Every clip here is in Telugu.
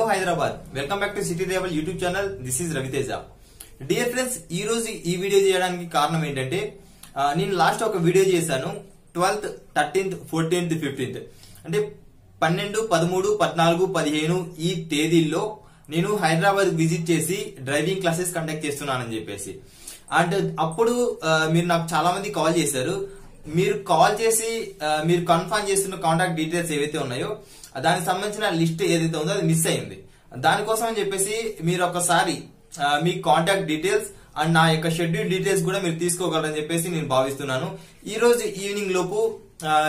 Hyderabad welcome back to city travel YouTube channel. This is Raviteja. Dear friends, ఈ రోజు ఈ వీడియో చేయడానికి కారణం ఏంటంటే నేను లాస్ట్ ఒక వీడియో చేశాను 12th, 13th, 14th, 15th అంటే 12, 13, 14, 15 ఈ తేదీల్లో నేను హైదరాబాద్ విజిట్ చేసి డ్రైవింగ్ క్లాసెస్ కండక్ట్ చేస్తున్నానని చెప్పేసి. అండ్ అప్పుడు మీరు నాకు చాలా మంది కాల్ చేశారు. మీరు కాల్ చేసి మీరు కన్ఫర్మ్ చేస్తున్న కాంటాక్ట్ డీటెయిల్స్ ఏవైతే ఉన్నాయో దానికి సంబంధించిన లిస్ట్ ఏదైతే ఉందో అది మిస్ అయింది. దానికోసం అని చెప్పేసి మీరు ఒకసారి మీ కాంటాక్ట్ డీటెయిల్స్ అండ్ నా యొక్క షెడ్యూల్ డీటెయిల్స్ కూడా మీరు తీసుకోగలరని చెప్పేసి నేను భావిస్తున్నాను. ఈ రోజు ఈవినింగ్ లోపు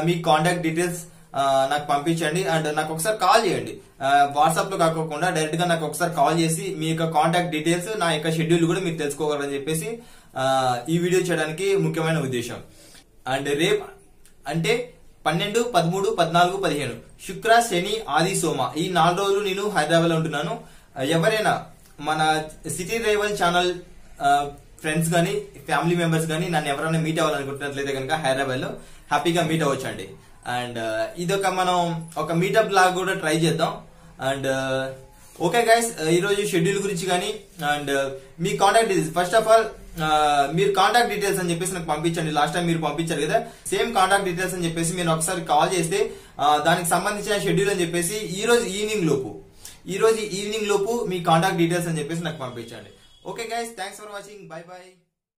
మీ కాంటాక్ట్ డీటెయిల్స్ నాకు పంపించండి అండ్ నాకు ఒకసారి కాల్ చేయండి. వాట్సాప్ లో కాకుండా డైరెక్ట్ గా నాకు ఒకసారి కాల్ చేసి మీ యొక్క కాంటాక్ట్ డీటెయిల్స్ నా యొక్క షెడ్యూల్ కూడా మీరు తెలుసుకోగలరని చెప్పేసి ఈ వీడియో చేయడానికి ముఖ్యమైన ఉద్దేశం. అండ్ రేపు అంటే 12, 13, 14, 15 శుక్ర, శని, ఆది, సోమ ఈ 4 రోజులు నేను హైదరాబాద్ లో ఉంటున్నాను. ఎవరైనా మన సిటీ ట్రావెల్ ఛానల్ ఫ్రెండ్స్ గానీ ఫ్యామిలీ మెంబర్స్ గానీ నన్ను ఎవరైనా మీట్ అవ్వాలనుకుంటున్నట్లయితే కనుక హైదరాబాద్ లో హ్యాపీగా మీట్ అవ్వచ్చండి. అండ్ ఇదొక మనం ఒక మీటప్ లాగా కూడా ట్రై చేద్దాం. అండ్ ఓకే గైస్, ఈ రోజు షెడ్యూల్ గురించి కానీ and me contact details first of all మీరు కాంటాక్ట్ డీటెయిల్స్ అని చెప్పేసి నాకు పంపించండి. లాస్ట్ టైం మీరు పంపించారు కదా, సేమ్ కాంటాక్ట్ డీటెయిల్స్ అని చెప్పేసి మీరు ఒకసారి కాల్ చేస్తే దానికి సంబంధించిన షెడ్యూల్ అని చెప్పేసి ఈ రోజు ఈవినింగ్ లోపు మీ కాంటాక్ట్ డీటెయిల్స్ అని చెప్పేసి నాకు పంపించండి. Okay guys, thanks for watching. By by.